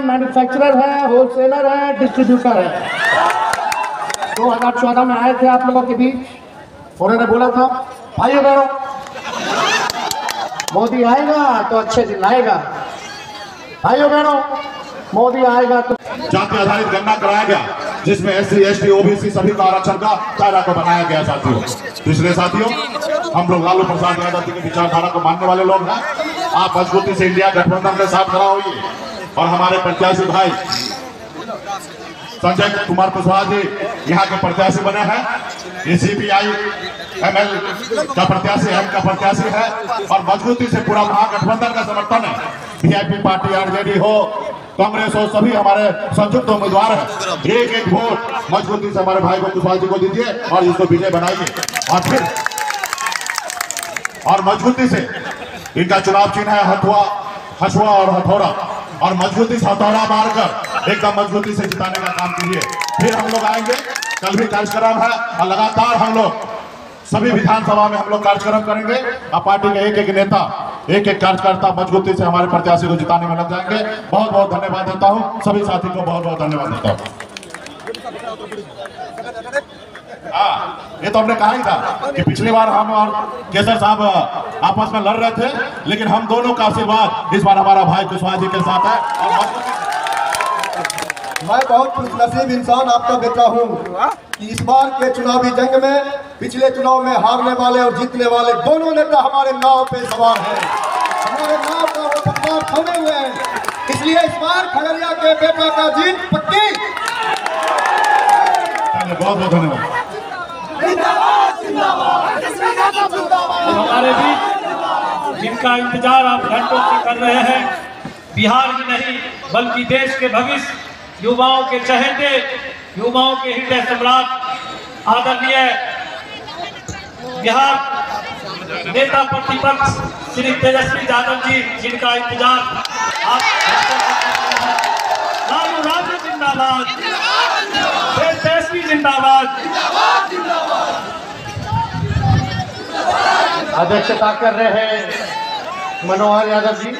Manufacturer है, wholesaler है, distributor है। 2014 में आए थे आप लोगों के बीच। उन्होंने बोला था भाइयों बहनों, मोदी आएगा तो अच्छे दिन आएगा। भाइयों बहनों, मोदी आएगा तो जाति आधारित गणना कराया गया, जिसमें SC, ST, OBC सभी का आरक्षण का दायरा को बनाया गया। साथियों, दूसरे साथियों, हम लोग लालू प्रसाद यादव जी की विचारधारा को मानने वाले लोग हैं। आप मजबूती से इंडिया गठबंधन के साथ खड़ा होइए और हमारे प्रत्याशी भाई संजय कुमार कुशवाहा जी यहाँ के प्रत्याशी बने हैं। ये CPI ML का प्रत्याशी, M का प्रत्याशी है और मजबूती से पूरा महागठबंधन का समर्थन है। VIP पार्टी, RJD हो, कांग्रेस हो, सभी हमारे संयुक्त उम्मीदवार हैं। एक एक वोट मजबूती से हमारे भाई को कुशवाहा जी को दीजिए और इसको विजय बनाइए। और फिर और मजबूती से इनका चुनाव चिन्ह है हसुआ और हथौड़ा, और मजबूती से हथौड़ा मारकर एकदम मजबूती से जिताने का काम कीजिए। फिर हम लोग आएंगे, कल भी कार्यक्रम है और लगातार हम लोग सभी विधानसभा में हम लोग कार्यक्रम करेंगे और पार्टी के एक एक नेता, एक एक कार्यकर्ता मजबूती से हमारे प्रत्याशी को जिताने में लग जाएंगे। बहुत बहुत धन्यवाद देता हूँ, सभी साथी को बहुत बहुत धन्यवाद देता हूँ। ये तो हमने कहा ही था कि पिछली बार हम और केसर साहब आपस में लड़ रहे थे, लेकिन हम दोनों का आशीर्वाद इस बार हमारा भाई कुशवाहा जी के साथ है। और मैं बहुत खुशनसीब इंसान आपका बेटा हूँ कि इस बार के चुनावी जंग में पिछले चुनाव में हारने वाले और जीतने वाले दोनों नेता हमारे नाव पे सवार हैं। हमारे नाव का वो पत्थर खोने हुए हैं, इसलिए इस बार खगड़िया के बेटा का जीत पक्की। बहुत बहुत धन्यवाद। हमारे बीच जिनका इंतजार आप घंटों से कर रहे हैं, बिहार ही नहीं बल्कि देश के भविष्य, युवाओं के चहेते, युवाओं के हृदय सम्राट आदरणीय बिहार नेता प्रतिपक्ष श्री तेजस्वी यादव जी, जिनका इंतजार आप लालू राजू जिंदाबाद, तेजस्वी जिंदाबाद। अध्यक्षता कर रहे हैं मनोहर यादव जी।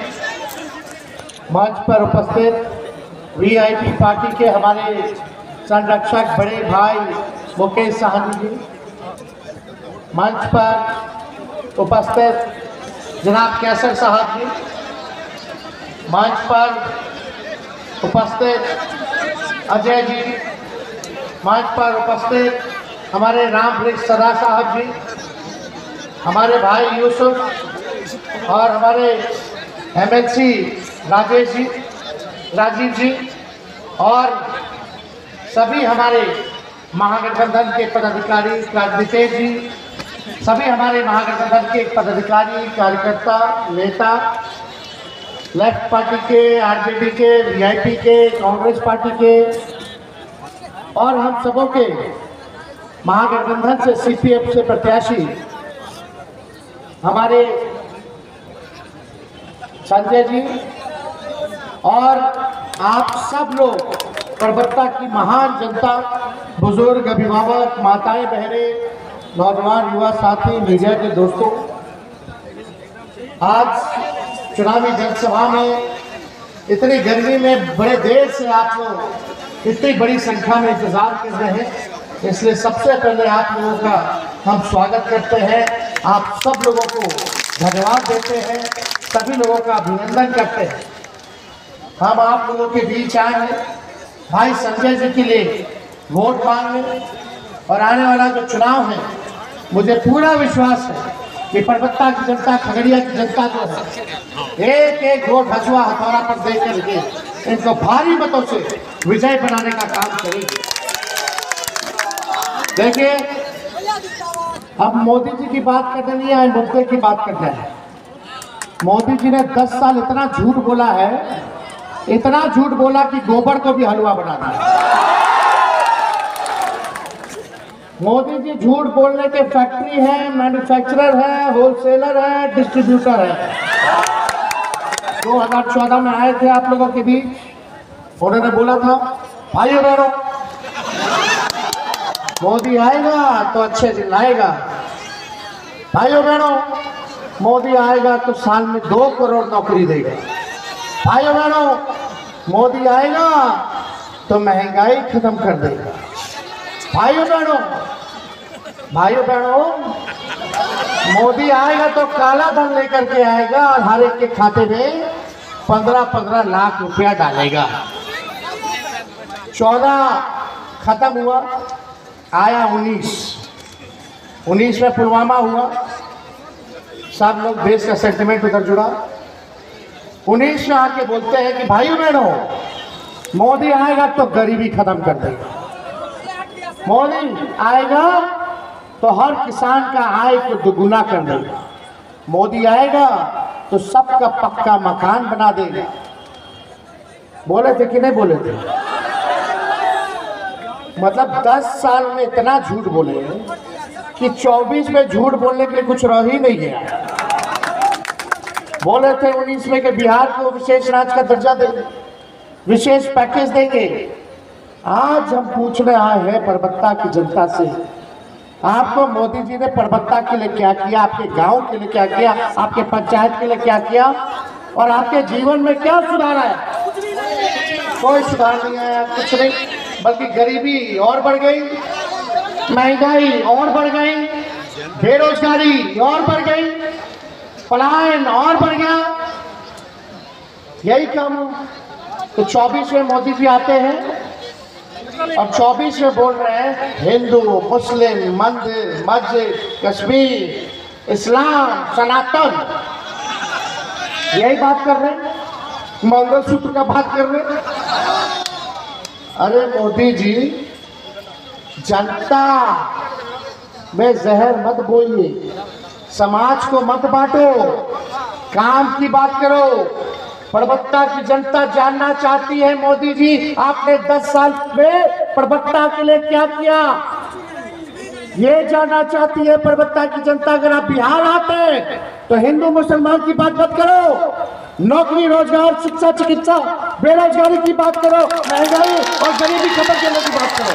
मंच पर उपस्थित VIP पार्टी के हमारे संरक्षक बड़े भाई मुकेश साहनी जी। मंच पर उपस्थित जनाब कैसर साहब जी। मंच पर उपस्थित अजय जी। मंच पर उपस्थित हमारे राम वृक्ष सदा साहब जी, हमारे भाई यूसुफ और हमारे MLC राजीव जी और सभी हमारे महागठबंधन के पदाधिकारी, नितेश जी, सभी हमारे महागठबंधन के पदाधिकारी, कार्यकर्ता, नेता, लेफ्ट पार्टी के, RJD के, VIP के, कांग्रेस पार्टी के और हम सबों के महागठबंधन से CPF से प्रत्याशी हमारे संजय जी और आप सब लोग, परबत्ता की महान जनता, बुजुर्ग, अभिभावक, माताएं, बहनें, नौजवान, युवा साथी, मीडिया के दोस्तों, आज चुनावी जनसभा में इतनी गर्मी में बड़े देर से आप लोग इतनी बड़ी संख्या में इंतजार कर रहे हैं, इसलिए सबसे पहले आप लोगों का हम स्वागत करते हैं। आप सब लोगों को धन्यवाद देते हैं, सभी लोगों का अभिनंदन करते हैं। हम आप लोगों के बीच आए हैं भाई संजय जी के लिए वोट मांगने, और आने वाला जो चुनाव है मुझे पूरा विश्वास है कि परबत्ता की जनता, खगड़िया की जनता जो है एक एक वोट हसुआ हथौड़ा पर दे करके इनको भारी मतों से विजय बनाने का काम करेगी। देखिए, अब मोदी जी की बात करने नहीं आए, मुद्दे की बात करते हैं। मोदी जी ने 10 साल इतना झूठ बोला है, इतना झूठ बोला कि गोबर को भी हलवा बना दिया। मोदी जी झूठ बोलने के फैक्ट्री है, मैन्युफैक्चरर है, होलसेलर है, डिस्ट्रीब्यूटर है। 2014 में आए थे आप लोगों के बीच, उन्होंने बोला था भाइयों बहनों, मोदी आएगा तो अच्छे दिन आएगा। भाइयों बहनों, मोदी आएगा तो साल में 2 करोड़ नौकरी देगा। भाइयों बहनों, मोदी आएगा तो महंगाई खत्म कर देगा। भाइयों बहनों, मोदी आएगा तो काला धन लेकर के आएगा और हर एक के खाते में 15-15 लाख रुपया डालेगा। 14 खत्म हुआ, आया 19 में पुलवामा हुआ, सब लोग देश का सेंटिमेंट उधर जुड़ा। 19 में आके बोलते हैं कि भाइयों बहनों, मोदी आएगा तो गरीबी खत्म कर देगा, मोदी आएगा तो हर किसान का आय को दुगुना कर देगा, मोदी आएगा तो सबका पक्का मकान बना देगा। बोले थे कि नहीं बोले थे? मतलब 10 साल में इतना झूठ बोले कि 24 में झूठ बोलने के लिए कुछ रह ही नहीं गया। बोले थे 19 में कि बिहार को विशेष राज्य का दर्जा देंगे, विशेष पैकेज देंगे। आज हम पूछने आए हैं परबत्ता की जनता से, आपको मोदी जी ने परबत्ता के लिए क्या किया, आपके गांव के लिए क्या किया, आपके पंचायत के लिए क्या किया और आपके जीवन में क्या सुधार आया? कोई सुधार नहीं आया, कुछ नहीं, बल्कि गरीबी और बढ़ गई, महंगाई और बढ़ गई, बेरोजगारी और बढ़ गई, पलायन और बढ़ गया। यही काम। तो 24 में मोदी जी आते हैं और 24 में बोल रहे हैं हिंदू, मुस्लिम, मंदिर, मस्जिद, कश्मीर, इस्लाम, सनातन, यही बात कर रहे हैं, मंगलसूत्र का बात कर रहे हैं। अरे मोदी जी, जनता में जहर मत बोलिए, समाज को मत बांटो, काम की बात करो। परबत्ता की जनता जानना चाहती है मोदी जी आपने 10 साल में परबत्ता के लिए क्या किया, ये जानना चाहती है परबत्ता की जनता। अगर आप बिहार आते तो हिंदू मुसलमान की बात मत करो, नौकरी, रोजगार, शिक्षा, चिकित्सा, बेरोजगारी की बात करो, महंगाई और गरीबी खत्म करने की बात करो।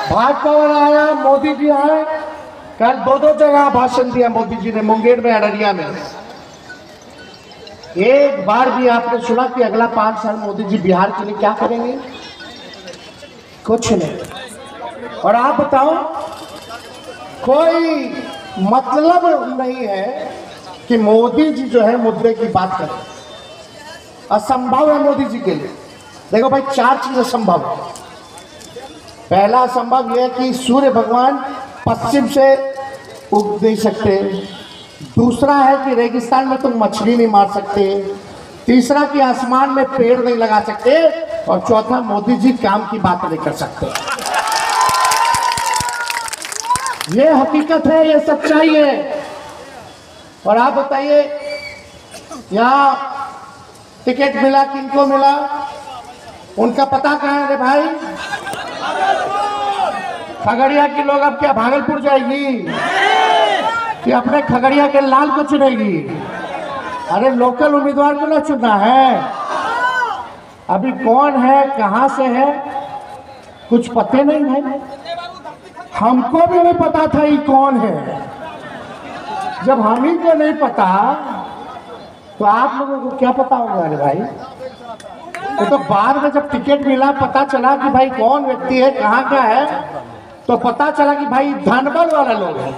भाजपा वाला आया, मोदी जी आए, कल 2 जगह भाषण दिया मोदी जी ने, मुंगेर में, अररिया में। एक बार भी आपने सुना कि अगला 5 साल मोदी जी बिहार के लिए क्या करेंगे? कुछ नहीं। और आप बताओ, कोई मतलब नहीं है कि मोदी जी जो है मुद्दे की बात करें, असंभव है मोदी जी के लिए। देखो भाई, 4 चीज असंभव है। पहला असंभव यह है कि सूर्य भगवान पश्चिम से उग नहीं सकते, दूसरा है कि रेगिस्तान में तुम मछली नहीं मार सकते, तीसरा कि आसमान में पेड़ नहीं लगा सकते, और चौथा मोदी जी काम की बात नहीं कर सकते। ये हकीकत है, ये सच्चाई है। और आप बताइए, यहाँ टिकट मिला, किनको मिला, उनका पता कहाँ है? रे भाई, खगड़िया के लोग अब क्या भागलपुर जाएगी कि अपने खगड़िया के लाल को चुनेगी? अरे लोकल उम्मीदवार को ना चुनना है। अभी कौन है, कहां से है, कुछ पते नहीं है। हमको भी नहीं पता था ये कौन है। जब हम ही को नहीं पता तो आप लोगों को क्या पता होगा? अरे भाई, तो बाद में जब टिकट मिला, पता चला कि भाई कौन व्यक्ति है, कहाँ का है, तो पता चला कि भाई धनबल वाला लोग है।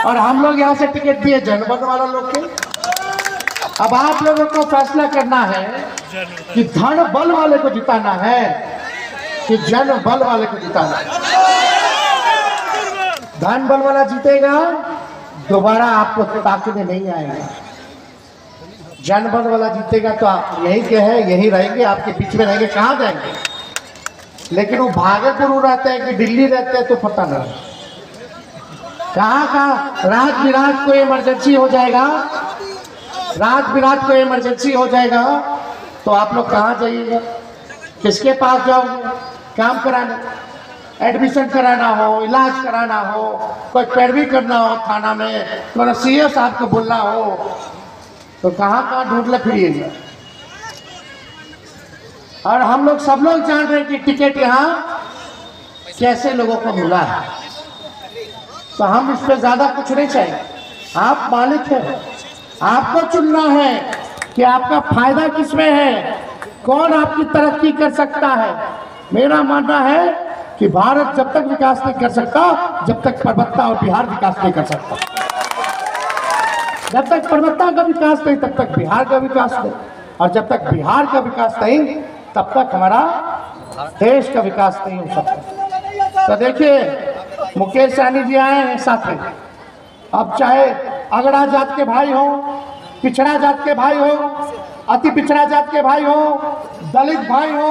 और हम लोग यहाँ से टिकट दिए जनबल वाला लोग के। अब आप लोगों को फैसला करना है कि धन बल वाले को जिताना है कि जन बल वाले को जिताना है। धन बल वाला जीतेगा, दोबारा आपको ताकने नहीं आएगा। जन बल वाला जीतेगा तो आप यही के है, यही रहेंगे, आपके बीच में रहेंगे, कहाँ जाएंगे? लेकिन वो भागलपुर रहते हैं कि दिल्ली रहते हैं तो पता नहीं। कहाँ रात बिरात को इमरजेंसी हो जाएगा, रात बिरात को इमरजेंसी हो जाएगा तो आप लोग कहाँ जाइएगा? किसके पास जाओगे? काम कराने, एडमिशन कराना हो, इलाज कराना हो, कोई पैरवी करना हो थाना में, तो सीएस साहब को बोलना हो, तो कहाँ ढूंढ फिरिएगा। और हम लोग सब लोग जान रहे हैं कि टिकट यहाँ कैसे लोगों को मिला है, तो हम इस पे ज्यादा कुछ नहीं चाहिए। आप मालिक हैं, आपको चुनना है कि आपका फायदा किसमें है, कौन आपकी तरक्की कर सकता है। मेरा मानना है कि भारत जब तक विकास नहीं कर सकता जब तक पर्वता और बिहार विकास नहीं कर सकता। जब तक पर्वता का विकास नहीं तब तक बिहार का विकास नहीं, और जब तक बिहार का विकास नहीं तब तक हमारा देश का विकास नहीं हो सकता। तो देखिए मुकेश सहनी जी आए हैं साथ में। अब चाहे अगड़ा जात के भाई हो, पिछड़ा जात के भाई हो, अति पिछड़ा जात के भाई हो, दलित भाई हो,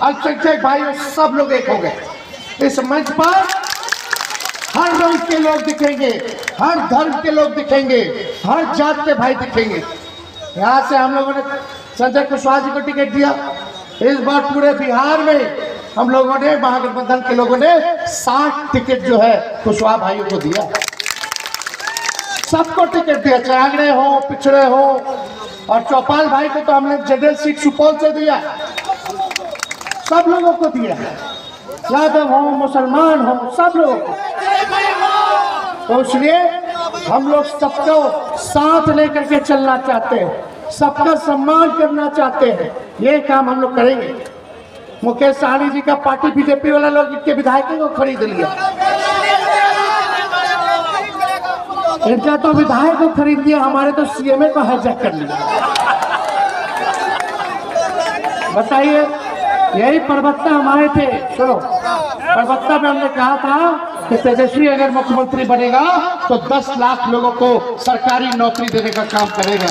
अल्पसंख्यक भाई हो, सब लोग एक हो गए। इस मंच पर हर रंग के लोग दिखेंगे, हर धर्म के लोग दिखेंगे, हर जात के भाई दिखेंगे। यहाँ से हम लोगों ने संजय कुशवाहा जी को टिकट दिया। इस बार पूरे बिहार में हम लोगों ने, महागठबंधन के लोगों ने 60 टिकट जो है कुशवाहा भाइयों को दिया। सबको टिकट दिया, चाहे अगड़े हो, पिछड़े हो, और चौपाल भाई को तो हमने जनरल सीट सुपौल से दिया। सब लोगों को दिया, यादव हो, मुसलमान हो, सब लोगों को। तो इसलिए हम लोग सबको साथ लेकर के चलना चाहते हैं, सबका सम्मान करना चाहते हैं। ये काम हम लोग करेंगे। मुकेश सहनी जी का पार्टी बीजेपी वाला लोग इनके विधायकों को खरीद लिया, इनका तो विधायक को खरीद लिया, हमारे तो सीएमए को हाईजैक कर लिया। बताइए, यही परबत्ता हमारे थे। सुनो, परबत्ता में हमने कहा था कि तेजस्वी अगर मुख्यमंत्री बनेगा तो 10 लाख लोगों को सरकारी नौकरी देने का काम करेगा।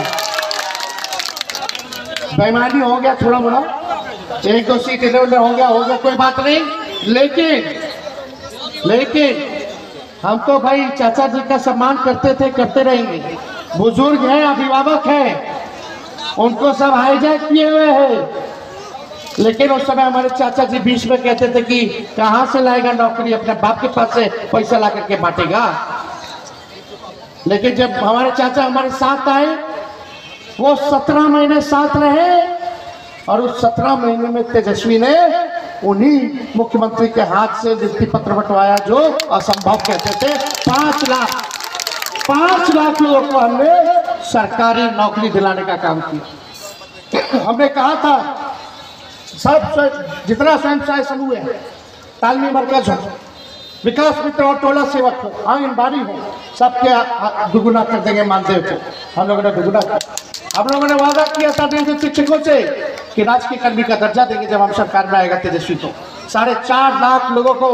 बेईमानी हो गया थोड़ा मोड़ा, 1-2 सीट इधर उधर हो गया, कोई बात नहीं। लेकिन हम तो भाई चाचा जी का सम्मान करते थे, करते रहेंगे। बुजुर्ग हैं, अभिभावक हैं, उनको सब हाईजैक किए हुए हैं। लेकिन उस समय हमारे चाचा जी बीच में कहते थे कि कहां से लाएगा नौकरी, अपने बाप के पास से पैसा ला करके बांटेगा। लेकिन जब हमारे चाचा हमारे साथ आए, वो 17 महीने साथ रहे, और उस 17 महीने में तेजस्वी ने उन्हीं मुख्यमंत्री के हाथ से नियुक्ति पत्र बंटवाया जो असंभव कहते थे। 5 लाख लोगों को हमने सरकारी नौकरी दिलाने का काम किया। हमने कहा था सब जितना स्वयं सहायता समूह है, तालमी मरकज हो, विकास मित्र और टोला सेवक हो, आंगनबाड़ी हो, सबके दुगुना कर देंगे मानदेव को। हम लोगों ने दुगुना किया। हम लोगों ने वादा किया था शिक्षकों से कि राजकीय कर्मी का दर्जा देंगे जब हम सरकार में आएगा तेजस्वी। तो 4.5 लाख लोगों को